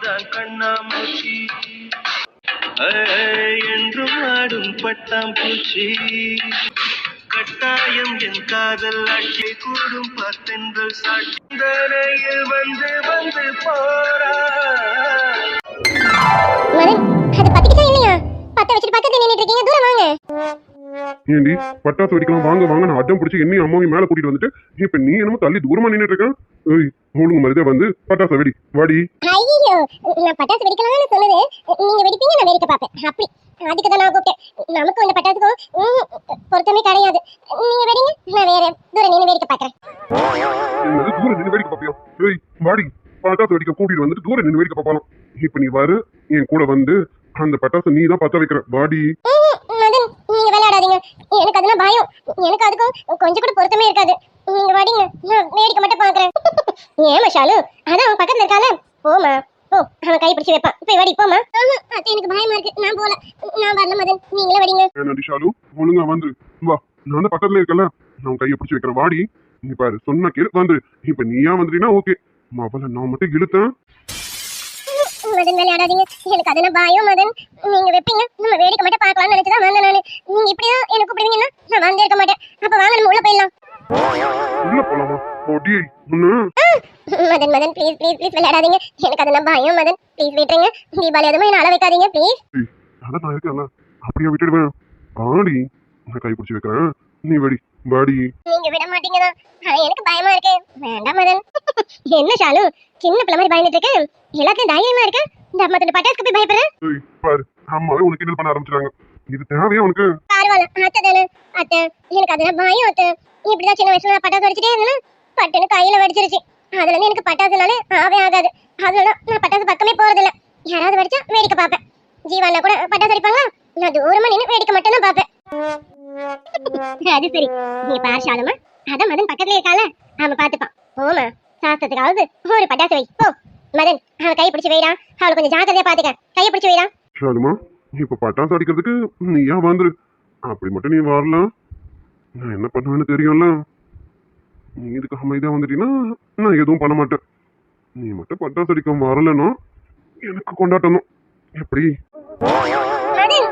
இதுதான் கண்ணாமூச்சி என்றும் ஆடும் பட்டாம்பூச்சி கட்டாயம் என் காதல் ஆட்சி கூடும் பார்த்தென்றல் சாட்சியில் வந்து வந்து போறா. ஏண்டி பட்டாசு வெடிக்கலாம் வாங்க வாங்க நான் அடம் பிடிச்சி என்னையும் அம்மாவையும் மேல கூட்டிட்டு வந்துட்டு இப்ப நீ என்னமோ தள்ளி தூரமா நின்னுட்டு இருக்க. ஏய் ஒழுங்கு மருதே வந்து பட்டாசு வெடி வாடி. ஐயோ நான் பட்டாசு வெடிக்கலாம்னு சொன்னது நீங்க வெடிப்பீங்க நான் வெடிக்க பாப்பேன் அப்படி அதுக்கு தான் நான் கூப்பிட்டேன். நமக்கு இந்த பட்டாசுக்கும் பொருத்தமே கிடையாது. நீங்க வெடிங்க நான் வேற தூரம் நின்று வேடிக்கை பாக்குறேன். தூரம் நின்று வேடிக்கை பாப்பியா? ஏய் வாடி பட்டாசு வெடிக்க கூட்டிட்டு வந்துட்டு தூரம் நின்று வேடிக்கை பாப்பாலாம். இப்ப நீ வரு என் கூட வந்து அந்த பட்டாசு நீ தான் பத்த வைக்கிற வாடி. மதன் நீங்க விளையாடாதீங்க எனக்கு அதெல்லாம் பயம். எனக்கு அதுக்கும் கொஞ்சம் கூட பொருத்தமே இருக்காது. நீங்க வாடிங்க நான் வேடிக்கை மட்டும் பாக்குறேன். ஏமா ஷாலு அதான் அவன் பக்கத்துல இருக்கால போமா போ அவன் கை பிடிச்சி வைப்பான் போய் வாடி போமா. அது எனக்கு பயமா இருக்கு நான் போல நான் வரல மதன் நீங்களே வாடிங்க. நன்றி ஷாலு ஒழுங்கா வந்து வா நான் தான் பக்கத்துல இருக்கல நான் கையை பிடிச்சி வைக்கிறேன் வாடி. நீ பாரு சொன்ன கேளு வந்து இப்ப நீயா வந்துட்டீங்கன்னா ஓகே அவளை நான் மட்டும் இழுத்தேன். மதன் விளையாடாதீங்க எனக்கு அதெல்லாம் பயம் மதன். நீங்க வைப்பீங்க நம்ம வேடிக்கை மட்டும் பார்க்கலாம்னு நினைச்சுதான் வந்தேன் நானு. நீங்க இப்படிதான் எனக்கு கூப்பிடுவீங்கன்னா நான் வந்தே இருக்க மாட்டேன். அப்ப வாங்க நம்ம உள்ள போயிடலாம். உள்ள போலாமா? ஓடி Madan Madan please please please விளையாடாதீங்க எனக்கு அதெல்லாம் பயம் மதன் ப்ளீஸ் விட்டுருங்க. தீபாவளி அதுவும் என்ன அள வைக்காதீங்க ப்ளீஸ். அதான் நான் இருக்கேன்ல அப்படியே விட்டுடுவேன் ஆடி நான் கை பிடிச்சி வைக்கிறேன் நீ வெடி வாடி. நீங்க விட மாட்டீங்கதான் எனக்கு பயமா இருக்கு. வேண்டாம் மதன். என்ன ஷாலு சின்ன பிள்ளை மாதிரி பயந்துட்டு இருக்கு எல்லாத்தையும் தைரியமா இருக்கு. இந்த அம்மா தோட பட்டாசுக்கு போய் பயப்படுறேன். பாரு அம்மாவே உனக்கு கிண்டல் பண்ண ஆரம்பிச்சிட்டாங்க. இது தேவையா உனக்கு? பரவாயில்ல அத்தை தானே அத்தை எனக்கு அதெல்லாம் பயம் அத்தை. இப்படிதான் சின்ன வயசுல பட்டாசு வெடிச்சிட்டே இருந்தேன்னா பட்டுன்னு கையில வெடிச்சிருச்சு. அதுல இருந்து எனக்கு பட்டாசுனால ஆவே ஆகாது. அதனால நான் பட்டாசு பக்கமே போறதில்ல. யாராவது வெடிச்சா வேடிக்கை பார்ப்பேன். ஜீவானா கூட பட்டாசு வெடிப்பாங்களா நான் தூரமா நின்று வேடிக்கை மட்டும் தான் பார்ப்பேன். அது சரி நீ பாரு ஷாலுமா அதான் மதன் பக்கத்துல இருக்கால அவன் பாத்துப்பான். போமா சாஸ்திரத்துக்காவது ஒரு பட்டாசு வை போ. மதன் அவன் கை பிடிச்சு வைடா. அவளை கொஞ்சம் ஜாக்கிரதையா பாத்துக்க கையை பிடிச்சு வைடா. ஷாலுமா இப்ப பட்டாசு அடிக்கிறதுக்கு நீயா வந்துரு. அப்படி மட்டும் நீ வரலாம் நான் என்ன பண்ணுவேன்னு தெரியும்ல. நீ இதுக்கு அமைதியா வந்துட்டீங்கன்னா நான் எதுவும் பண்ண மாட்டேன். நீ மட்டும் பட்டாசு அடிக்க வரலன்னா எனக்கு கொண்டாட்டணும் எப்படி? மதன்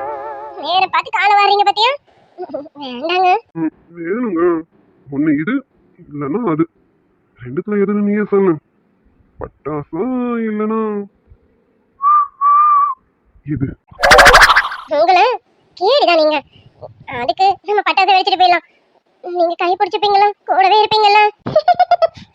நேர பார்த்து கால வர்றீங்க பாத்தியா? வேண்டாங்க வேணுங்க ஒண்ணு இது இல்லைன்னா அது ரெண்டுத்துல எதுன்னு நீயே சொல்லு. பட்டாசா இல்லைன்னா இது. உங்களை கேடுதான் நீங்க அதுக்கு நம்ம பட்டாசை வெடிச்சிட்டு போயிடலாம். நீங்க கை பிடிச்சிப்பீங்களா கூடவே இருப்பீங்களா?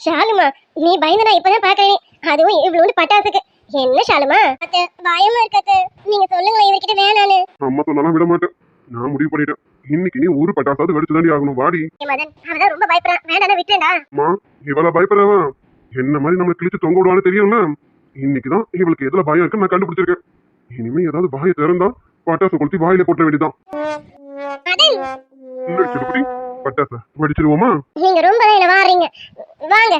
ஷாலுமா நீ பயந்துடா இப்பதான் பாக்குறேன் அதுவும் இவ்வளவு பட்டாசுக்கு. என்ன ஷாலுமா அத்தை பயமா இருக்காது நீங்க சொல்லுங்களேன் இவர்கிட்ட வேணான்னு. அம்மா சொன்னாலும் விட மாட்டேன் நான் முடிவு பண்ணிட்டேன். இன்னைக்கு நீ ஒரு பட்டாசாவது வெடிச்சு தாண்டி ஆகணும் வாடி. மதன் அவதான் ரொம்ப பயப்படுறான் வேண்டாம் விட்டுடா. அம்மா இவள பயப்படுறவன் என்ன மாதிரி நம்மளை கிழிச்சு தொங்க விடுவான்னு தெரியும்ல. இன்னைக்குதான் இவளுக்கு எதுல பயம் இருக்குன்னு நான் கண்டுபிடிச்சிருக்கேன். இனிமே ஏதாவது வாயை திறந்தா பட்டாசை கொளுத்தி வாயில போட்ட வேண்டியதான். பட்டாசை வெடிச்சிருவோமா? நீங்க ரொம்ப என்ன வாரீங்க வாங்க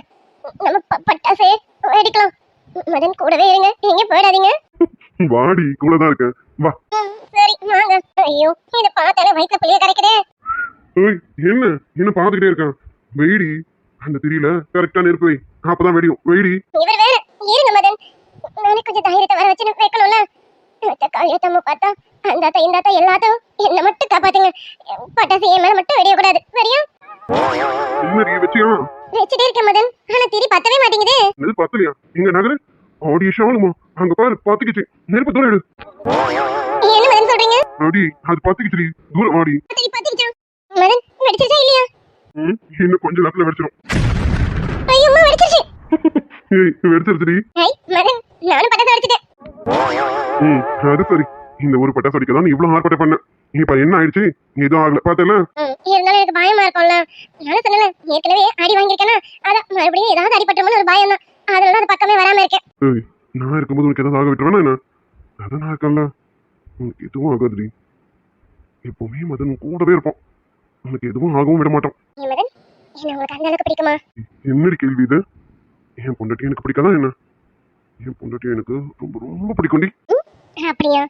நம்ம பட்டாசே வெடிக்கலாம். மதன் கூடவே இருங்க எங்க போயிடாதீங்க. வாடி கூடதான் இருக்கேன் வா. சரி வாங்க. ஐயோ இத பார்த்தாலே வயித்துல புளிய கரைக்குதே. ஏய் என்ன என்ன பாத்துக்கிட்டே இருக்கான் வெயிடி அந்த திரியில கரெக்டா நெருப்பு வை அப்பதான் வெடியும் வெயிடி. இவர் வேற இருங்க மதன் நானே கொஞ்சம் தைரியத்தை வர வச்சு வைக்கணும்ல. காளியத்தம்மா பார்த்தா அந்த அத்தை இந்த அத்தை எல்லாத்தையும் என்ன மட்டும் காப்பாத்துங்க. பட்டாசு என் மேல மட்டும் வெடியக்கூடாது சரியா? வச்சியா வச்சுட்டே இருக்கேன் மதன் ஆனா திரி பத்தவே மாட்டேங்குது. இது பத்தலையா இங்க நகரு ஆடிய ஷாலுமா அங்க பாரு பாத்துக்கிச்சு நெருப்பு தூரம் எடு. என்ன மதன் சொல்றீங்க? அடி அது பாத்துக்கிச்சு தூரம் ஆடி. திரி பத்திக்கிச்சா மதன் வெடிச்சிருச்சா இல்லையா? இன்னும் கொஞ்ச நேரத்துல வெடிச்சிரும். ஐயோ வெடிச்சிருச்சு. ஏய் வெடிச்சிருச்சுடி. ஏய் மதன் நானும் பட்டாசு வெடிச்சிட்டேன். அது சரி இந்த ஒரு பட்டாசு அடிக்கதான் நீ இவ்வளவு ஆர்ப்பாட்டம் பண்ண. இப்ப என்ன ஆயிடுச்சு எதுவும் ஆகல பாத்தல. இருந்தாலும் எனக்கு பயமா இருக்கும்ல. நானும் சொன்னேன் ஏற்கனவே அடி வாங்கியிருக்கேன்னா அதான் மறுபடியும் ஏதாவது அடிபட்டோம்னு ஒரு பயம் தான். அதனால அது பக்கமே வராம இருக்கேன். நான் இருக்கும்போது உனக்கு ஏதாவது ஆக விட்டுருவேனா என்ன? அதான் நான் இருக்கேன்ல உனக்கு எதுவும் ஆகாதுடி. எப்பவுமே மதன் கூடவே இருப்போம் உனக்கு எதுவும் ஆகவும் விட மாட்டோம். மதன் என்ன உங்களுக்கு அந்த அளவுக்கு பிடிக்குமா? என்னடி கேள்வி இது? என் பொண்டாட்டி எனக்கு பிடிக்காதா என்ன? என் பொண்டாட்டி எனக்கு ரொம்ப ரொம்ப பிடிக்கும்டி. அப்படியா?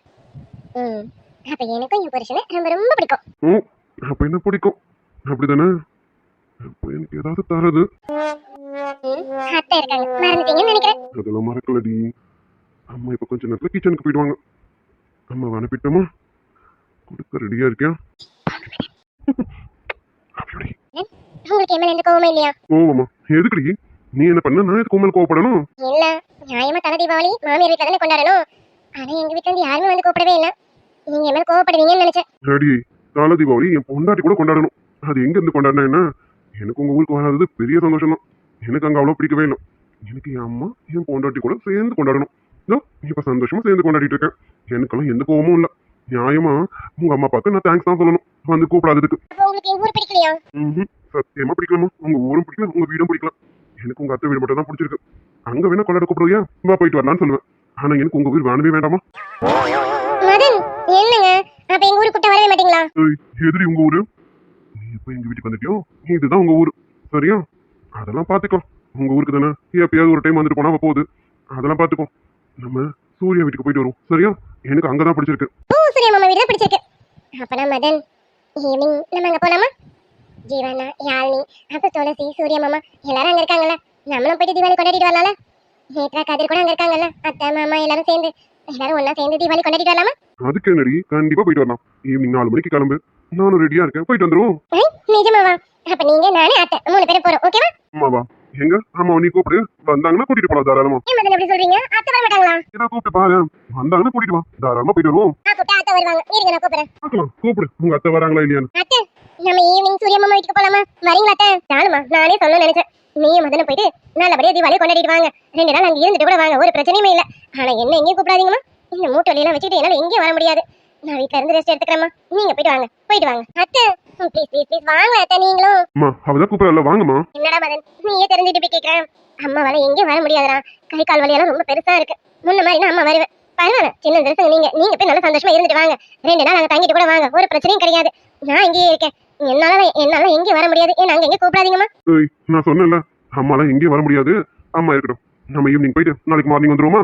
அப்ப எனக்கும் என் புருஷனை ரொம்ப ரொம்ப பிடிக்கும். அப்ப என்ன பிடிக்கும் அப்படிதானே? அப்ப எனக்கு ஏதாவது தரது அத்தை இருக்காங்க மறந்துட்டீங்கன்னு நினைக்கிறேன். அதெல்லாம் மறக்கலடி. அம்மா இப்போ கொஞ்ச நேரத்தில் கிச்சனுக்கு போயிடுவாங்க. அம்மாவை அனுப்பிட்டோமா? கொடுக்க ரெடியா இருக்கியா? அப்படி உங்களுக்கு என் மேல எந்த கோவமே இல்லையா? கோவமா? எதுக்குடி? நீ என்ன பண்ண? நான் எதுக்கு உண்மையில கோவப்படணும்? இல்ல, நியாயமா தலை தீபாவளி மாமியார் வீட்டுல தானே கொண்டாடணும். ஆனா எங்க வீட்டுல இருந்து யாருமே வந்து கூப்பிடவே இல்ல. நீங்க என் மேல கோவப்படுவீங்கன்னு நினைச்சேன். அடி, தலை தீபாவளி என் பொண்டாட்டி கூட கொண்டாடணும். அது எங்க இருந்து கொண்டாடினா என்ன? எனக்கு உங்க ஊருக்கு வராதது பெரிய சந்தோஷம் தான். எனக்கு அங்க அவ்வளவு பிடிக்கவே இல்லை. எனக்கு என் அம்மா என் பொண்டாட்டி கூட சேர்ந்து கொண்டாடணும். இப்ப சந்தோஷமா சேர்ந்து கொண்டாடிட்டு இருக்கேன். எனக்கெல்லாம் எந்த கோவமும் இல்ல. நியாயமா உங்க அம்மா அப்பாக்கு நான் தேங்க்ஸ் தான் சொல்லணும் வந்து கூப்பிடாததுக்கு. அப்போ உங்களுக்கு எங்க ஊர் பிடிக்கலையா? சத்தியமா பிடிக்கலாமா? உங்க ஊரும் பிடிக்கல, உங்க வீடும் பிடிக்கலாம். எனக்கு உங்க அத்தை வீடு மட்டும் தான் பிடிச்சிருக்கு. அங்க வேணா கொண்டாட கூப்பிடுவியா? வா போயிட்டு வரலான்னு சொல்லுவேன். ஆனா எனக்கு உங்க வீடு வேணவே வேண்டாமா? மதன், என்னங்க அப்ப எங்க ஊருக்கு கூட்ட வரவே மாட்டீங்களா? எதிரி உங்க ஊரு? நீ இப்ப எங்க வீட்டுக்கு வந்துட்டியோ, இதுதான் உங்க ஊரு. சரியா? அதெல்லாம் பாத்துக்கலாம். உங்க ஊருக்கு தானே எப்பயாவது ஒரு டைம் வந்துட்டு போனா போகுது. அதெல்லாம் பாத்துக்கோ. நம்ம சூர்யா வீட்டுக்கு போயிட்டு வரும். சரியா? எனக்கு அங்கதான் பிடிச்சிருக்கு. ஓ, சூர்யா மாமா வீடு தான் பிடிச்சிருக்கு. அப்பனா மதன், ஈவினிங் நம்ம அங்க போலாமா? ஜீவனா, யாழினி, அப்புறம் துளசி, சூர்யா மாமா எல்லாரும் அங்க இருக்காங்கல்ல. நம்மளும் போயிட்டு தீபாவளி கொண்டாடிட்டு வரலாம்ல. நேத்ரா கதிர் கூட அங்க இருக்காங்கல்ல. அத்தை மாமா எல்லாரும் ஒண்ணா சேர்ந்து தீபாவளி கொண்டாடிட்டு வரலாமா? அதுக்கு என்னடி, கண்டிப்பா போயிட்டு வரலாம். ஈவினிங் 4 மணிக்கு கிளம்பு. நானும் ரெடியா இருக்கேன். போயிட்டு வந்துருவோம். நிஜமாவா? அப்ப நீங்க, நானே, அத்தை 3 பேரும் போறோம். ஓகேவா? அம்மாவா? எங்க அம்மா நீ கூப்பிடு. வந்தாங்கன்னா கூட்டிட்டு போலாம் தாராளமா. ஏன் மதன் எப்படி சொல்றீங்க? அத்தை வர மாட்டாங்களா? ஏதா கூப்பிட்டு பாரு. வந்தாங்கன்னா கூட்டிட்டு வா. தாராளமா போயிட்டு வருவோம். நான் கூப்பிட்டா அத்தை வருவாங்க. இருங்க, நான் கூப்பிடுறேன். பார்க்கலாம். கூப்பிடு. உங்க அத்தை வராங்களா இல்லையான்னு. அத்தை, நம்ம ஈவினிங் சூர்யா மாமா வீட்டுக்கு போலாமா? வரீங்களா அத்தை? நானுமா, நானே சொல்லணும்னு நினைச்சேன். நீயும் மதனும் போயிட்டு நல்லபடியா தீபாவளி கொண்டாடிட்டு வாங்க. 2 நாள் அங்க இருந்துட்டு கூட வாங்க. ஒரு பிரச்சனையுமே இல்ல. ஆனா என்ன எங்கேயும் கூப்பிடாதீங்கம்மா. இந்த மூட்டை வழியெல்லாம் வச்சுட்டு என்னால எங்கேயும் வர முடியாது. நான் வீட்டுல இருந்து ரெஸ்ட் எடுத்துக்கிறேம்மா. நீங்க போயிட்டு வாங்க. அத்தை ப்ளீஸ் வாங்க அத்தை. நீங்களும் அம்மா அவதான் கூப்பிடல. வாங்கம்மா. என்னடா மதன், நீயே தெரிஞ்சுட்டு போய் கேட்கிறேன். அம்மாவால எங்கேயும் வர முடியாதுடா. கை கால் வலியெல்லாம் ரொம்ப பெருசா இருக்கு. முன்ன மாதிரி நான் அம்மா வருவேன். பரவாயில்ல, சின்ன தரிசனம். நீங்க போய் நல்லா சந்தோஷமா இருந்துட்டு வாங்க. 2 நாள் அங்க தங்கிட்டு கூட வாங்க. ஒரு பிரச்சனையும் கிடையாது. நான் இங்கேயே இருக்கேன். என்னால எங்கேயும் வர முடியாது. ஏன்னா அங்க எங்கேயும் கூப்பிடாதீங்கம்மா. நான் சொன்னேன்ல, அம்மாலாம் எங்கேயும் வர முடியாது. அம்மா இருக்கட்டும். நம்ம ஈவினிங் போயிட்டு நாளைக்கு மார்னிங் வந்துருவோமா?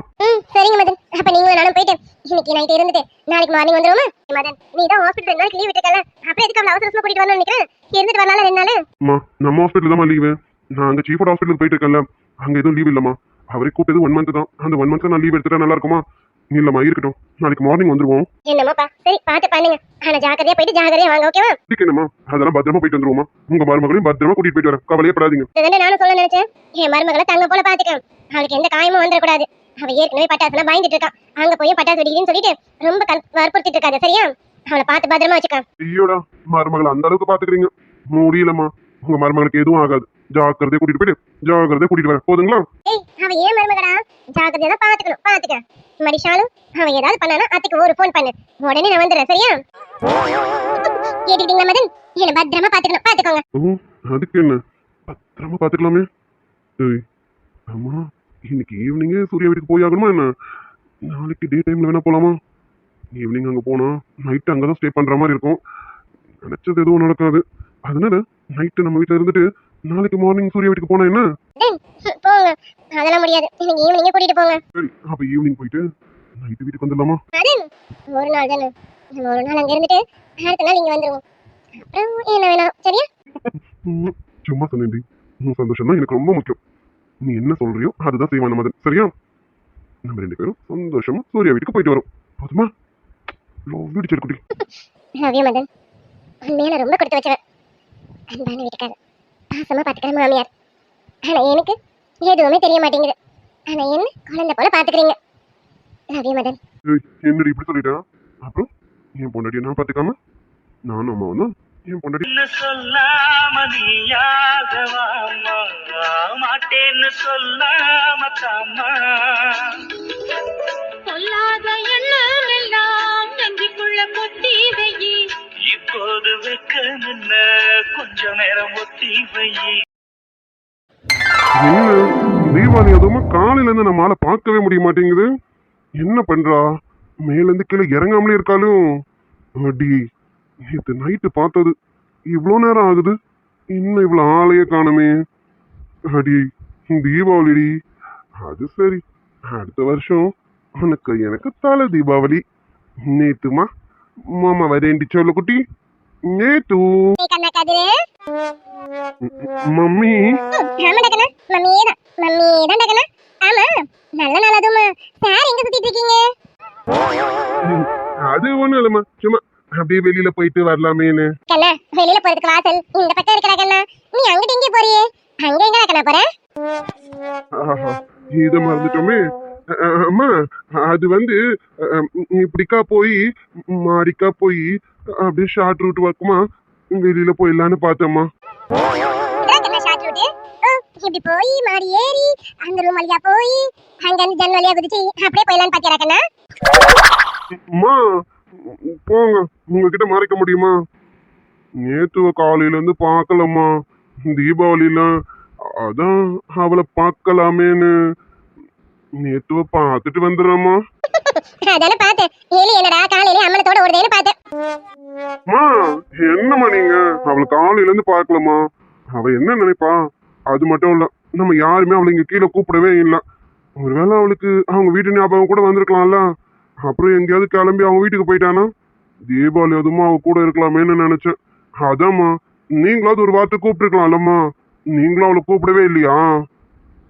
சரிங்க மதன். அப்ப நீங்களும் நானும் போயிட்டு இன்னைக்கு நைட் இருந்துட்டு நாளைக்கு மார்னிங் வந்துருவோமா? மதன், நீ தான் ஹாஸ்பிட்டல் 2 நாள் லீவ் விட்டுக்கல. அப்புறம் எதுக்கு அவ்வளவு அவசரமா கூட்டிட்டு வரணும்னு நினைக்கிறேன். இருந்துட்டு வரலாம் 2 நாள். அம்மா நம்ம ஹாஸ்பிட்டல் தான் லீவு. நான் அங்க சீஃப் ஹாஸ்பிட்டலுக்கு போயிட்டு இருக்கேன்ல, அங்க எதுவும் லீவ் இல்லம்மா. அவரே கூப்பிட்டது 1 மந்த் தான். அந்த 1 மந்த்ல நான் லீவ் எடுத்துட்டா நல்லா இருக்குமா? இல்லம்மா இருக்கட்டும். நாளைக்கு மார்னிங் வந்துருவோம். என்னமாப்பா, சரி பார்த்து பண்ணுங்க. ஆனா ஜாக்கிரதையா போயிட்டு ஜாக்கிரதையா வாங்க. ஓகேவா? என்னம்மா அதெல்லாம் பத்திரமா போயிட்டு வந்துருவோமா? உங்க மருமகளையும் பத்திரமா கூட்டிட்டு போயிட்டு வரேன். கவலையே படாதீங்க. இதெல்லாம் நானும் சொல்ல நினைச்சேன். என் மருமகளை தங்க போல பாத்துக்க. அவளுக்கு எந்த காயமும் வந்துடக்கூடாது. அவ ஏற்கனவே பட்டாசுலாம் பயந்துட்டு இருக்கா. அங்க போய் பட்டாசு வெடிக்குதுன்னு சொல்லிட்டு ரொம்ப வற்புறுத்திட்டு இருக்காது. சரியா? அவளை பார்த்து பத்திரமா வச்சுக்க. ஐயோடா, மருமகளை அந்த அளவுக்கு பாத்துக்கிறீங்க. முடியலம்மா. உங்க மருமகளுக்கு எதுவும் ஆகாது. ஜாக்கிரதையா கூட்டிட்டு போயிட்டு ஜாக்கிரதையா கூட்டிட்டு வரேன். போதுங்களா? ஏய், அவ ஏன் மருமகடா? ஜாக்கிரதையா தான் பாத்துக்க. மடிஷாலும் அவ ஏதாவது பண்ணானா அத்தைக்கு ஒரு ஃபோன் பண்ணு. உடனே நான் வந்துடுறேன். சரியா? கேட்டுக்கிட்டீங்களா மதன்? என்ன பத்திரமா பாத்துக்கோங்க. அதுக்கு என்ன, பத்திரமா பாத்துக்கலாமே. அம்மா இன்னைக்கு ஈவினிங்கே சூர்யா வீட்டுக்கு போய் ஆகணுமா என்ன? நாளைக்கு டே டைம்ல வேணா போலாமா? ஈவினிங் அங்க போனா நைட்டு அங்கதான் ஸ்டே பண்ற மாதிரி இருக்கும். நினைச்சது எதுவும் நடக்காது. அதனால நைட்டு நம்ம வீட்டுல இருந்துட்டு நாளைக்கு மார்னிங் சூர்யா வீட்டுக்கு போனா என்ன? போங்க, அதெல்லாம் முடியாது. இன்னைக்கு ஈவினிங்கே கூட்டிட்டு போங்க. சரி, அப்ப ஈவினிங் போயிட்டு நைட்டு வீட்டுக்கு வந்துடலாமா? ஒரு நாள் தானே. நம்ம ஒரு நாள் அங்க இருந்துட்டு அடுத்த நாள் இங்க வந்துருவோம். அப்புறம் என்ன வேணாம். சரியா? சும்மா சொன்னேன்டி. உன் சந்தோஷம் தான் எனக்கு ரொம்ப முக்கியம். நீ என்ன சொல்றியோ அதுதான் செய்வான மதன். சரியா? நம்ம 2 பேரும் சந்தோஷமா சூர்யா வீட்டுக்கு போயிட்டு வரோம். போதுமா? வீடு செருக்குடி. ரவி மதன், உண்மையில ரொம்ப கொடுத்து வச்சவன். அன்பான வீட்டுக்காரர், பாசமா பாத்துக்கிற மாமியார். ஆனா எனக்கு எதுவுமே தெரிய மாட்டேங்குது. ஆனா என்ன குழந்தை போல பாத்துக்கிறீங்க. ரவி மதன், என்னடி இப்படி சொல்லிட்டா? அப்புறம் என் பொண்டாட்டியை நான் பாத்துக்காம நானும் அம்மா வந்தா என் பொண்டாட்டி சொல்லாம நீயாகவாமா மாட்டேன்னு சொல்லாம தாமா சொல்லாத எண்ணம் எல்லாம் நெஞ்சுக்குள்ள கொட்டி வையி. இப்போது வெக்கமில்ல கொஞ்ச நேரம் ஒத்தி வையி. என்ன தீபாவளி அதுவுமா காலையில இருந்து நம்மளால பார்க்கவே முடிய மாட்டேங்குது. என்ன பண்றா? மேல இருந்து கீழே இறங்காமலே இருக்காலும். அடி, நேற்று நைட்டு பார்த்தது இவ்வளோ நேரம் ஆகுது, இன்னும் இவ்வளோ ஆளையே காணுமே. அடி தீபாவளிடி. அது சரி, அடுத்த வருஷம் உனக்கு எனக்கு தலை தீபாவளி. நேத்துமா மாமா வரேன்டி சொல்ல குட்டி. நேத்து மம்மி நல்ல நாள் அதுவும் சார் எங்க சுத்திட்டு அது ஒண்ணும் இல்லம்மா, சும்மா அப்படியே வெளியில போயிட்டு வரலாமேன்னு. கண்ணா வெளியில போறதுக்கு வாசல் இந்த பக்கம் இருக்கடா கண்ணா. நீ அங்கிட்டு எங்கே போறியே? அங்க எங்கடா கண்ணா போற? ஆஹா, இத மறந்துட்டோமே. அம்மா, அது வந்து இப்படிக்கா போய் மாடிக்கா போய் அப்படியே ஷார்ட் ரூட் வாக்குமா வெளியில போயிடலான்னு பார்த்தேம்மா. இதான் கண்ணா ஷார்ட் ரூட். இப்படி போய் மாடி ஏறி அந்த ரூம் வழியா போய் அங்க இருந்து ஜன்னல் வழியா குதிச்சு அப்படியே போயிடலான்னு பாத்தியா கண்ணா? அம்மா போங்க, உங்ககிட்ட மறைக்க முடியுமா? நேத்து காலையில இருந்து பார்க்கலம்மா, தீபாவளியில அதான் அவளை பார்க்கலாமேன்னு நேத்துவ பார்த்துட்டு வந்துடுறேம்மா. அதானே பார்த்தேன். ஏலி என்னடா காலையில அம்மனத்தோட ஓடுதேன்னு பார்த்தேன். அம்மா என்னம்மா நீங்க அவளை காலையில இருந்து பார்க்கலம்மா. அவ என்ன நினைப்பா? அது மட்டும் இல்ல, நம்ம யாருமே அவளை இங்க கீழே கூப்பிடவே இல்லை. ஒருவேளை அவளுக்கு அவங்க வீட்டு ஞாபகம் கூட வந்திருக்கலாம்ல. அப்புறம் எங்கேயாவது கிளம்பி அவங்க வீட்டுக்கு போயிட்டானா தீபாவளி அதுமா அவ கூட இருக்கலாமேன்னு நினைச்சேன். அதாம்மா, நீங்களாவது ஒரு வார்த்தை கூப்பிட்டுருக்கலாம்லம்மா. நீங்களும் அவளை கூப்பிடவே இல்லையா?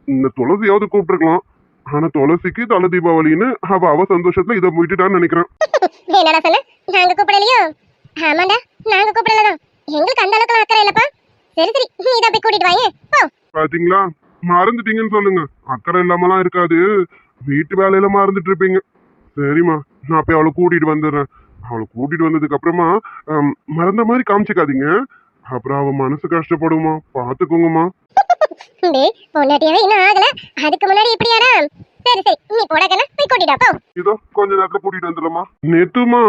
இந்த துளசியாவது கூப்பிட்டுருக்கலாம். ஆனா துளசிக்கு தலை தீபாவளின்னு அவ சந்தோஷத்துல இதை விட்டுட்டான்னு நினைக்கிறேன். என்னடா சொன்ன? நாங்க கூப்பிடலையோ? ஆமாண்டா, நாங்க கூப்பிடலதான். எங்களுக்கு அந்த அளவுக்கு அக்கறை இல்லப்பா. சரி சரி, நீ இதை போய் கூட்டிட்டு வாங்க போ. பாத்தீங்களா, மறந்துட்டீங்கன்னு சொல்லுங்க. அக்கறை இல்லாமலாம் இருக்காது, வீட்டு வேலையில மறந்துட்டு இருப்பீங்க. சரிம்மா, நான் போய் அவளை கூட்டிட்டு வந்துடுறேன். அவளை கூட்டிட்டு வந்ததுக்கு அப்புறமா மறந்த மாதிரி காமிச்சுக்காதீங்க. அப்புறம் அவ மனசு கஷ்டப்படுமா, பாத்துக்கோங்கம்மா. பொண்டாட்டியாவே இன்னும் ஆகல, அதுக்கு முன்னாடி இப்படியாடா? சரி சரி, நீ போடக்கண்ணா போய் கூட்டிட்டு போ. இதோ கொஞ்ச நேரத்துல கூட்டிட்டு வந்துடலாமா? நேத்துமா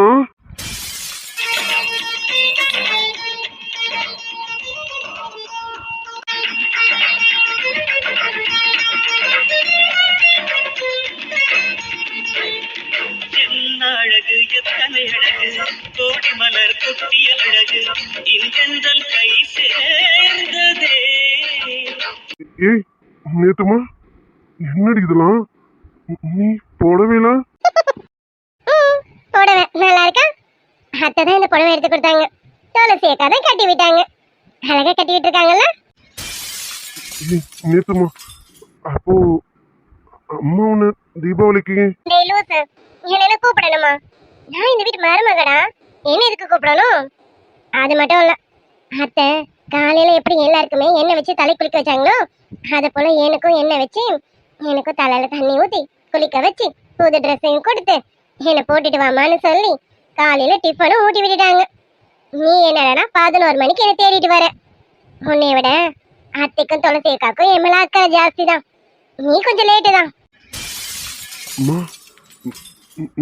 அழகு எத்தனை அழகு, கோடி மலர் கொட்டிய அழகு, இன்றென்றல் கை சேர்ந்ததே. ஏய் நேத்துமா, என்னடி இதெல்லாம் நீ போடவேல? புடவை நல்லா இருக்கா? அத்தை தான் இந்த புடவை எடுத்து கொடுத்தாங்க. துளசி அக்கா தான் கட்டி விட்டாங்க. அழகா கட்டிட்டு இருக்காங்கல்ல? நேத்துமா, அப்போ அம்மா உன்ன தீபாவளிக்கு டேய் லூசு, என்ன கூப்பிடணுமா? நான் இந்த வீட்டு மருமகடா, என்ன எதுக்கு கூப்பிடணும்? அது மட்டும் இல்ல, அத்தை காலையில எப்படி எல்லாருக்குமே எண்ணெய் வச்சு தலை குளிக்க வச்சாங்களோ அதை போல எனக்கும் எண்ணெய் வச்சு எனக்கும் தலையில தண்ணி ஊத்தி குளிக்க வச்சு புது ட்ரெஸ்ஸையும் கொடுத்து என்னை போட்டுட்டு வாமான்னு சொல்லி காலையில டிஃபனும் ஊட்டி விட்டுட்டாங்க. நீ என்னடா 11 மணிக்கு என்ன தேடிட்டு வர? உன்னை விட அத்தைக்கும் துளசி அக்காக்கும் என் மேல அக்கறை ஜாஸ்தி தான். நீ கொஞ்சம் லேட்டு தான். அம்மா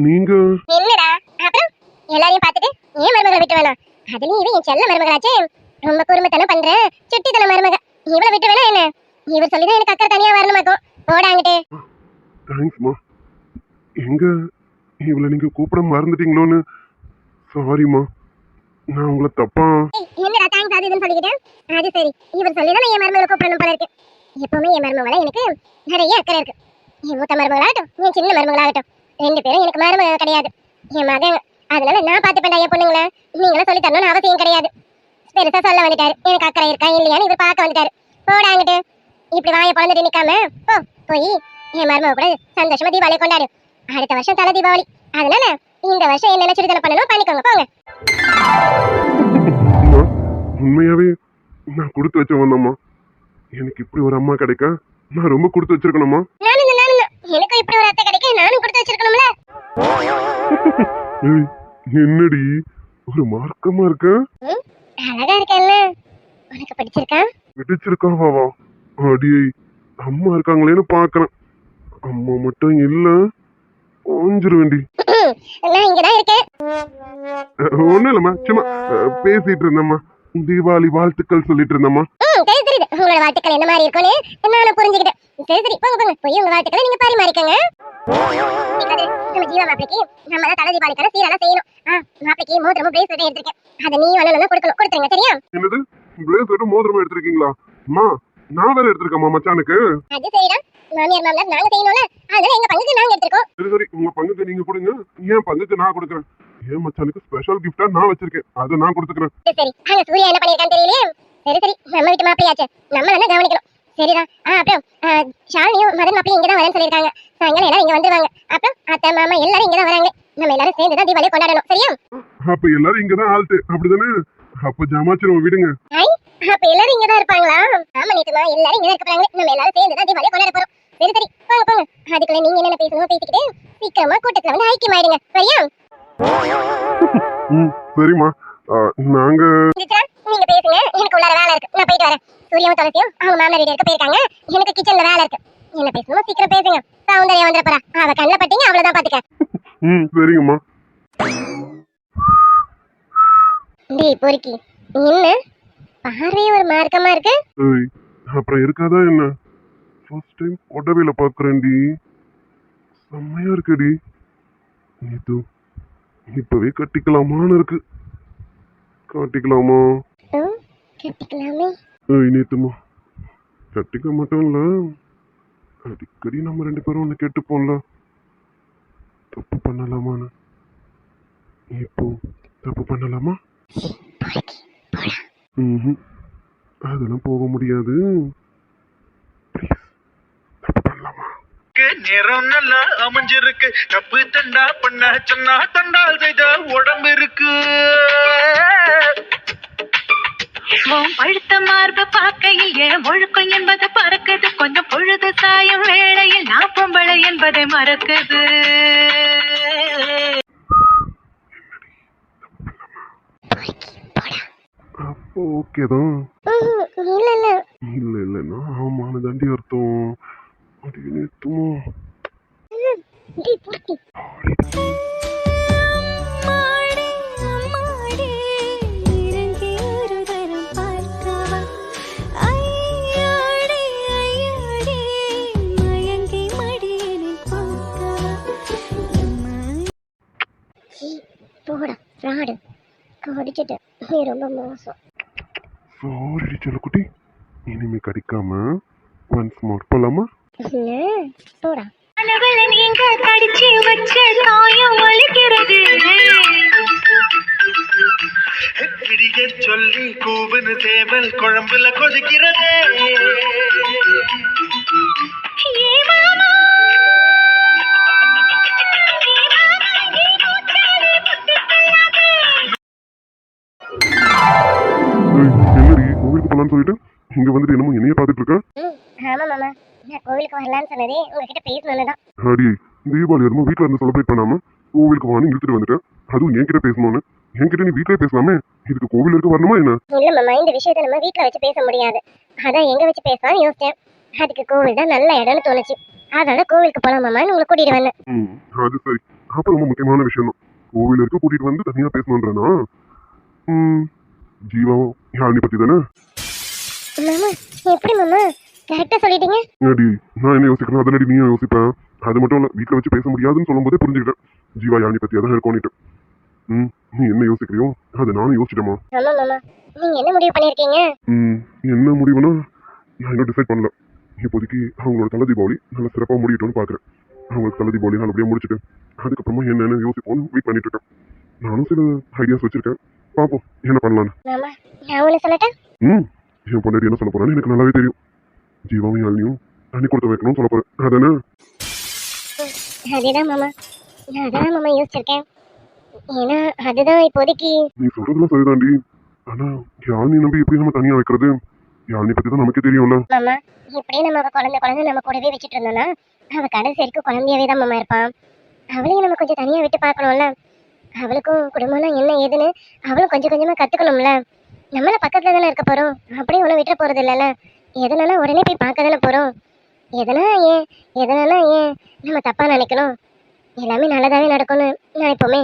நீங்க என்னடா அப்புறம் எல்லாரையும் பார்த்துட்டு ஏன் மருமகளை விட்டு வேணாம்? அதுலயும் இவன் என் செல்ல மருமகளாச்சே, ரொம்ப குறும்பத்தனம் பண்ற சுட்டித்தன மருமக. இவளை விட்டு வேணா என்ன? இவர் சொல்லிதான் எனக்கு அக்கறை தனியா வரணுமாக்கும். போடாங்கிட்டு. தேங்க்ஸ்மா. எங்க இவளை நீங்க கூப்பிட மறந்துட்டீங்களோன்னு சாரிம்மா. நான் உங்களை தப்பா என்னடா தேங்க்ஸ் அது இதுன்னு சொல்லிக்கிட்டேன். அது சரி, இவர் சொல்லிதான் என் மருமகளை கூப்பிடணும் போல இருக்கு. எப்பவுமே என் மருமகளை எனக்கு நிறைய அக்கறை இருக்கு. என் மூத்த மருமகளாகட்டும், என் சின்ன மருமகளாகட்டும், 2 பேரும் எனக்கு மருமக கிடையாது, என் மகன். அதனால நான் பார்த்துப்பேன்டா என் பொண்ணுங்கள. நீங்களும் சொல்லி தரணும்னு அவசியம் கிடையாது. பெருசா சொல்ல வந்துட்டாரு, எனக்கு அக்கறை இருக்கா இல்லையான்னு இவர் பார்க்க வந்துட்டாரு. போடாங்கிட்டு. இப்படி வாயை பழந்துட்டு நிக்காம போ, போய் என் மருமக கூட சந்தோஷமா தீபாவளி கொண்டாடு. அடுத்த வருஷம் தலை தீபாவளி, அதனால இந்த வருஷம் என்னென்ன சுடுதலை பண்ணணும் பண்ணிக்கோங்க போங்க. உண்மையாவே நான் கொடுத்து வச்சவன்தாம்மா. எனக்கு இப்படி ஒரு அம்மா கிடைக்க நான் ரொம்ப கொடுத்து வச்சிருக்கணுமா? எனக்கு இப்படி ஒரு அத்தை கிடைக்க நானும் கொடுத்து வச்சிருக்கணும்ல. ஏய், என்னடி ஒரு மார்க்கமா இருக்க? அழகா இருக்கேன்ல, உனக்கு பிடிச்சிருக்கா? பிடிச்சிருக்காவா? அடியே, அம்மா இருக்காங்களேன்னு பாக்குறேன். அம்மா மட்டும் இல்ல கொஞ்சிருவேண்டி. நான் இங்கதான் இருக்கேன். ஒண்ணும் இல்லம்மா, சும்மா பேசிட்டு இருந்தம்மா. தீபாவளி வாழ்த்துக்கள் சொல்லிட்டு இருந்தம்மா. தெரியுது உங்களோட வாழ்த்துக்கள் என்ன மாதிரி இருக்கும்னு நானும் புரிஞ்சுக்கிட்டேன். சரி சரி, போங்க போங்க, போய் உங்க வாழ்த்துக்களை நீங்க பரிமாறிக்கங்க. நம்ம ஜீவா மாப்பிளைக்கு நம்ம தான் தலை தீபாவளிக்கான சீரெல்லாம் செய்யணும். மாப்பிளைக்கு மோதிரமும் பிரேஸ்லெட்டும் எடுத்திருக்கேன். அதை நீ வேணும்னா கொடுத்துருங்க, சரியா? என்னது, பிரேஸ்லெட்டும் மோதிரமும் எடுத்திருக்கீங்களா? அம்மா நான் வேற எடுத்திருக்கேம்மா மச்சானுக்கு. அது சரிடா, மாமியார் மாமனார் நாங்க செய்யணும்ல, அதனால எங்க பங்குக்கு நாங்க எடுத்திருக்கோம். சரி சரி, உங்க பங்குக்கு நீங்க கொடுங்க, என் பங்குக்கு நான் கொடுக்குறேன். என் மச்சானுக்கு ஸ்பெஷல் கிஃப்டா நான் வச்சிருக்கேன், அதை நான் கொடுத்துக்கிறேன். சரி, அங்க சூர்யா என்ன பண்ணிருக்கான்னு தெரியலையே. சரி சரி, நம்ம வீட்டு மாப்பிளையாச்சு, நம்ம தானே கவனிக்கணும். சரிடா. அப்புறம் ஷாலினியும் மதன் மாப்பிளையும் இங்கதான் வரேன்னு சொல்லியிருக்காங்க. சாயங்காலம் எல்லாரும் இங்க வந்துருவாங்க. அப்புறம் அத்தை மாமா எல்லாரும் இங்கதான் வராங்க. நம்ம எல்லாரும் சேர்ந்து தான் தீபாவளி கொண்டாடணும் சரியா? அப்ப எல்லாரும் இங்கதான் ஆள்ட்டு அப்படிதானே? அப்ப ஜமாச்சிரும் விடுங்க. ஐ அப்ப எல்லாரும் இங்க தான் இருப்பாங்களா? ஆமா நீட்டுமா, எல்லாரும் இங்க தான் இருக்க போறாங்க. நம்ம எல்லாரும் சேர்ந்து தான் தீபாவளி கொண்டாட போறோம். சரி சரி போங்க போங்க. அதுக்குள்ள நீங்க என்ன பேசணுமோ பேசிக்கிட்டு சீக்கிரமா கூட்டத்துல வந்து ஐக்கியமாயிடுங்க சரியா? சரிம்மா. நாங்க சித்ரா, நீங்க பேசுங்க, எனக்கு உள்ளார வேலை இருக்கு, நான் போயிட்டு வரேன். சூர்யாவும் துளசியும் அவங்க மாமனார் வீடு இருக்க போயிருக்காங்க. எனக்கு கிச்சன்ல வேலை இருக்கு. என்ன பேசணுமோ சீக்கிரம் பேசுங்க. சௌந்தர்யா வந்துட போறா, அவ கண்ணில் பட்டீங்க அவ்வளவுதான் பாத்துக்க. சரிங்கம்மா. டேய் பொறுக்கி, என்ன பார்வையே ஒரு மார்க்கமா இருக்கு? ஏய், அப்புறம் இருக்காதா என்ன? ஃபர்ஸ்ட் டைம் உடவேல பாக்குறேன்டி. செம்மையா இருக்குடி. இது இப்பவே கட்டிக்கலாமான்னு இருக்கு. கட்டிக்கலாமா? கட்டிக்கலாமே. ஏய் நேத்துமா, கட்டிக்க மாட்டோம்ல. அடிக்கடி நம்ம 2 பேரும் ஒன்று கேட்டுப்போம்ல, தப்பு பண்ணலாமான்னு. இப்போ தப்பு பண்ணலாமா? அதெல்லாம் போக முடியாது. Please, தப்பு பண்ணலாமா? நேரம் நல்லா அமைஞ்சிருக்கு. தப்பு தண்டா பண்ண சொன்னா தண்டால் செய்த உடம்பு இருக்கு. பழுத்த மார்பு பார்க்கையில் என் ஒழுக்கம் என்பது பறக்குது. கொஞ்சம் பொழுது சாயும் வேளையில் நான் பொம்பளை என்பதை மறக்குது. அப்போ ஓகே தான். இல்ல இல்ல இல்ல இல்லைன்னா ஆமான்னு தாண்டி அர்த்தம். அது நேத்துமா. டேய் பொறுக்கி, போடா ஃப்ராடு, கடிச்சிட்டு நீ ரொம்ப மோசம். சாரி செல்லக்குட்டி, இனிமே கடிக்காம ஒன்ஸ் மோர் போலாமா? போடா. அளவுல நீங்க கடிச்சு வச்ச காயம் வலிக்கிறது. கிடிய சொல்லி கூவனு சேவல் குழம்புல கொதிக்கிறதே. என்னடி கோவிலுக்கு போலான்னு சொல்லிட்டு இங்க வந்துட்டு என்னமோ என்னைய பாத்துட்டு இருக்க? ஆமா மாமா, நான் கோவிலுக்கு வரலான்னு சொன்னதே உங்ககிட்ட பேசணும்னு தான். அடி, தீபாவளி வரும்போது வீட்டுல இருந்து செலிப்ரேட் பண்ணாம கோவிலுக்கு வான்னு இழுத்துட்டு வந்துட்டேன். அதுவும் என்கிட்ட பேசணும்னு. என்கிட்ட நீ வீட்லயே பேசலாமே, இதுக்கு கோவில் இருக்க வரணுமா என்ன? இல்ல மாமா, இந்த விஷயத்த நம்ம வீட்ல வச்சு பேச முடியாது. அதான் எங்க வச்சு பேசலாம்னு யோசிச்சேன். அதுக்கு கோவில் தான் நல்ல இடம்னு தோணுச்சு. அதனால கோவிலுக்கு போலாம் மாமான்னு உங்களை கூட்டிட்டு வந்தேன். அது சரி. அப்ப ரொம்ப முக்கியமான விஷயம் தான். கோவில் இருக்க கூட்டிட்டு வந்து தனியா பேசணும்ன்றனா ஜீவாவும் யாழினி பத்தி தானே? மாமா எப்படி மாமா கரெக்டா சொல்லிட்டீங்க? அடி, நான் என்ன யோசிக்கிறேன் அதனடி நீயும் யோசிப்பேன். அது மட்டும் இல்ல, வீட்டுல வச்சு பேச முடியாதுன்னு சொல்லும் போதே புரிஞ்சுக்கிட்டேன் ஜீவா யாழினி பத்தி அதான் இருக்கோன்னுட்டு. நீ என்ன யோசிக்கிறியோ அதை நானும் யோசிச்சிட்டேமா. ஆமா மாமா, நீங்க என்ன முடிவு பண்ணிருக்கீங்க? என்ன முடிவுனா நான் இன்னும் டிசைட் பண்ணல. இப்போதைக்கு அவங்களோட தலை தீபாவளி நல்லா சிறப்பாக முடியட்டும்னு பாக்குறேன். அவங்களுக்கு தலை தீபாவளி நல்லபடியா முடிச்சுட்டு அதுக்கப்புறமா என்னென்ன யோசிப்போம்னு வெயிட் பண்ணிட்டு இருக்கேன். நானும் சில ஐடியாஸ் வச்சிருக்கேன், பாப்போம் என்ன பண்ணலான்னு. மாமா நான் ஒண்ணு சொல்லட்டேன்? என் பொண்டாட்டி என்ன சொல்ல போறான்னு எனக்கு நல்லாவே தெரியும். ஜீவாவும் யாழினியும் தண்ணி கொடுத்து வைக்கணும்னு சொல்ல போறேன். அதானே? அதேதான் மாமா, நான் அதான் மாமா யோசிச்சிருக்கேன். ஏன்னா அதுதான் இப்போதைக்கு. நீ சொல்றதுலாம் சரிதாண்டி. ஆனா யாழினி நம்பி எப்படி நம்ம தனியா வைக்கிறது? யாழினி பத்தி தான் நமக்கே தெரியும்ல. மாமா இப்படியே நம்ம அவ குழந்தை நம்ம கூடவே வச்சுட்டு இருந்தோம்னா அவ கடைசி வரைக்கும் குழந்தையாவே தான் மாமா இருப்பான். அவளையும் நம்ம கொஞ்சம் தனியா விட்டு பார்க்கணும்ல. அவளுக்கும் குடும்பம்னா என்ன ஏதுன்னு அவளும் கொஞ்சம் கொஞ்சமா கத்துக்கணும்ல. நம்மள பக்கத்துல தானே இருக்க போறோம், அப்படியே ஒன்றும் விட்டு போறது இல்லைல்ல. எதனால உடனே போய் பார்க்க தானே போறோம். எதனால ஏன் நம்ம தப்பா நினைக்கணும்? எல்லாமே நல்லதாவே நடக்கும்னு நினைப்போமே.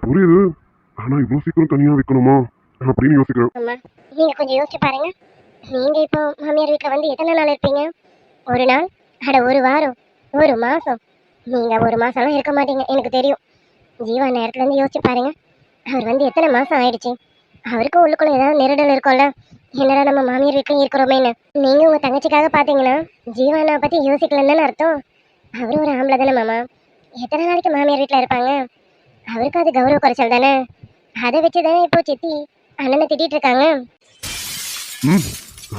புரியுது. ஆனா இவ்வளவு சீக்கிரம் தனியா வைக்கணுமா அப்படின்னு யோசிக்கிறேன். அம்மா நீங்க கொஞ்சம் யோசிச்சு பாருங்க. நீங்க இப்போ மாமியார் வீட்டுல வந்து எத்தனை நாள் இருப்பீங்க? ஒரு நாள், அட ஒரு வாரம், ஒரு மாசம். நீங்க ஒரு மாசம்லாம் இருக்க மாட்டீங்க எனக்கு தெரியும். ஜீவா நேரத்துல இருந்து யோசிச்சு பாருங்க. அவர் வந்து எத்தனை மாசம் ஆயிடுச்சு. அவருக்கும் உள்ளுக்குள்ள ஏதாவது நெருடல் இருக்கும்ல. என்னடா நம்ம மாமியார் வீட்லயும் இருக்கிறோமேன்னு. நீங்க உங்க தங்கச்சிக்காக பாத்தீங்கன்னா ஜீவானை பத்தி யோசிக்கலன்னு அர்த்தம். அவரு ஒரு ஆம்பளை தானே மாமா. எத்தனை நாளைக்கு மாமியார் வீட்டுல இருப்பாங்க? அவருக்கு அது கௌரவ குறைச்சல் தானே. அதை வச்சுதானே இப்போ சித்தி அண்ணனை திட்டிட்டு இருக்காங்க.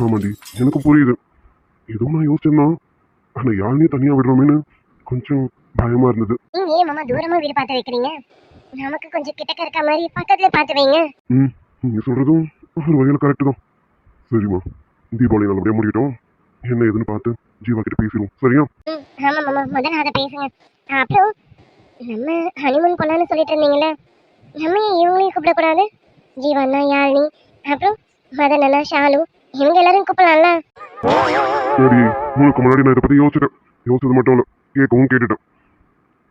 ஆமாண்டி, எனக்கும் புரியுது. எதுவும் நான் யோசிச்சேன்னா ஆனா யாழினியும் தனியா விடுறோமேன்னு கொஞ்சம் பயமா இருந்தது. நீங்க ஏன் மாமா தூரமா வீடு பார்த்து வைக்கிறீங்க? நமக்கு கொஞ்சம் கிட்டக்க இருக்க மாதிரி பக்கத்துல பார்த்து வைங்க. ம், நீங்க சொல்றதும் ஒரு வகையில கரெக்ட் தான். சரிம்மா, தீபாவளி நல்லபடியா முடியட்டும். என்ன ஏதுன்னு பார்த்து ஜீவா கிட்ட பேசிடுவோம். சரியா? ஆமா மாமா, முதல்ல அதை பேசுங்க. அப்புறம் நம்ம ஹனிமூன் போலான்னு சொல்லிட்டு இருந்தீங்கல்ல, நம்ம ஏன் இவங்களையும் கூப்பிடக்கூடாது? ஜீவண்ணா, யாழினி, அப்புறம் மதன் அண்ணா, ஷாலு, இவங்க எல்லாரும் கூப்பிடலாம்ல? சரி, உங்களுக்கு முன்னாடி நான் இதை பத்தி யோசிச்சிட்டேன். யோசிச்சது மட்டும் இல்ல, கேட்கவும் கேட்டுட்டேன்.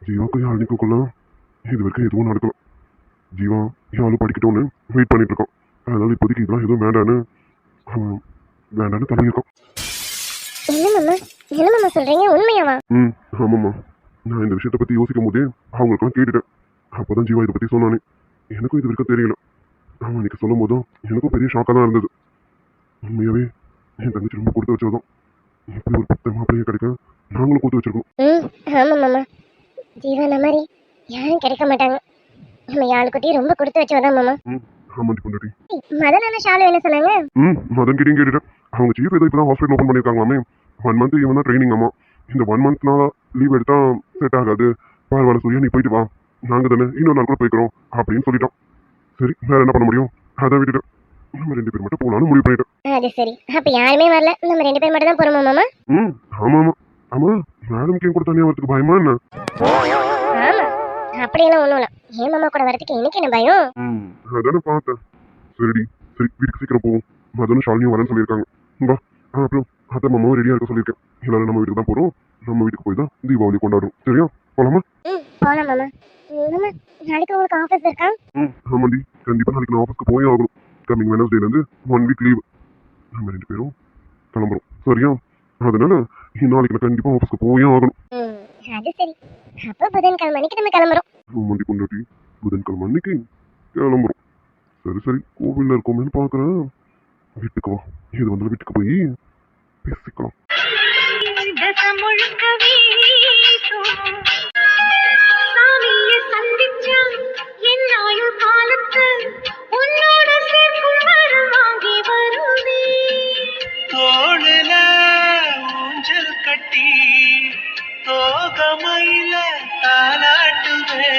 ஜீவாக்கும் யாழினிக்குள்ள இது வரைக்கும் எதுவும் நடக்கல. ஜீவா யாழும் படிக்கட்டும்னு வெயிட் பண்ணிட்டு இருக்கோம். அதனால இப்போதைக்கு இதெல்லாம் எதுவும் வேண்டான்னு தள்ளியிருக்கோம். என்ன மாமா சொல்றீங்க? உண்மையாவா? ஆமாம்மா, நான் இந்த விஷயத்தை பத்தி யோசிக்கும் போதே அவங்களுக்கெல்லாம் கேட்டுட்டேன். அப்போதான் ஜீவா இதை பத்தி சொன்னானே. எனக்கும் இது வரைக்கும் தெரியல. அவன் அன்னைக்கு சொல்லும் போதும் எனக்கும் பெரிய ஷாக்காக தான் இருந்தது. உண்மையாவே என் தங்கச்சி ரொம்ப கொடுத்து வச்சதும் இப்படி ஒரு பத்து மாப்பிள்ளைய கிடைக்க நாங்களும் கொடுத்து வச்சிருக்கோம். ஆமா மாமா, ஜீவன மாதிரி யாரும் கிடைக்க மாட்டாங்க. நம்ம யாழுக்குட்டி ரொம்ப கொடுத்து வச்சவதான் மாமா. ஆமாண்டி பொண்டாட்டி. மதன் அண்ணா, ஷாலு என்ன சொன்னாங்க? மதன் கிட்டையும் கேட்டுட்டேன். அவங்க சீஃப் ஏதோ இப்பதான் ஹாஸ்பிட்டல் ஓப்பன் பண்ணியிருக்காங்களாமே. 1 month இவன் தான் ட்ரைனிங். ஆமா, இந்த 1 monthனால லீவ் எடுத்தா செட் ஆகாது. பரவாயில்ல சூர்யா, நீ போயிட்டு வா, நாங்க தானே இன்னொரு நாள் கூட போய்க்கிறோம் அப்படின்னு சொல்லிட்டோம். சரி, வேற என்ன பண்ண முடியும்? அதை விட்டுட்டு நம்ம 2 பேர் மட்டும் போகலான்னு முடிவு பண்ணிட்டோம். அது சரி, அப்ப யாருமே வரல, நம்ம 2 பேர் மட்டும் தான் போறோமா மாமா? ஆமா ஆமா ஆமா, மேடம்க்கு என் கூட தனியா வரதுக்கு பயமா என்ன? ஆமா, அப்படியெல்லாம் ஒண்ணும் இல்ல. ஏன் மாமா கூட வரதுக்கு எனக்கு என்ன பயம்? அதானே பார்த்தேன். சரிடி, சரி வீட்டுக்கு சீக்கிரம் போவோம். மதனும் ஷாலினியும் வரேன்னு சொல்லியிருக்காங்க. வா. அப்புறம் அத்தை மாமாவும் ரெடியா இருக்க சொல்லியிருக்கேன். எல்லாரும் நம்ம வீட்டுக்கு தான் போறோம். நம்ம வீட்டுக்கு போய் தான் தீபாவளி கொண்டாடுறோம். சரியா? போலாமா? போலாம் மாமா. மாமா, நாளைக்கு உங்களுக்கு ஆபீஸ் இருக்கா? ஆமாண்டி, கண்டிப்பா நாளைக்கு நான் ஆஃபீஸ்க்கு போயே ஆகணும். கம்மிங் வெனஸ்டேல இருந்து 1 week லீவ். நம்ம 2 பேரும் கிளம்புறோம். சரியா? அதனால நாளைக்கு நான் கண்டிப்பா ஆஃபீஸ்க்கு போயே ஆகணும். அது சரி, அப்போ புதன்கிழமை அன்னைக்கு நம்ம கிளம்புறோம். ஆமாண்டி பொண்டாட்டி, புதன்கிழமை அன்னைக்கு கிளம்புறோம். சரி சரி, கோவில்ல இருக்கோமேன்னு பாக்குறேன். வீட்டுக்கு வா, இது வந்து வீட்டுக்கு போய் பேசிக்கலாம். தோளுல ஊஞ்சல் கட்டி தோகமையில தாலாட்டுவே